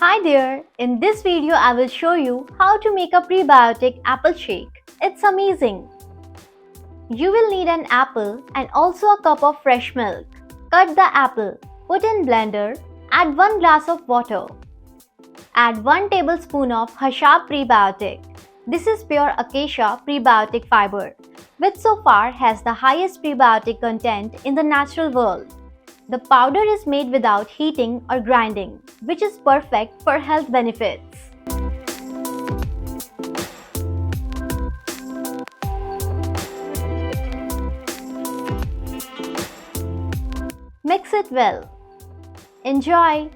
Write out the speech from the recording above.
Hi there! In this video, I will show you how to make a prebiotic apple shake. It's amazing! You will need an apple and also a cup of fresh milk. Cut the apple, put in blender, add 1 glass of water. Add 1 tablespoon of hashab prebiotic. This is pure Acacia Prebiotic fiber, which so far has the highest prebiotic content in the natural world. The powder is made without heating or grinding, which is perfect for health benefits. Mix it well. Enjoy!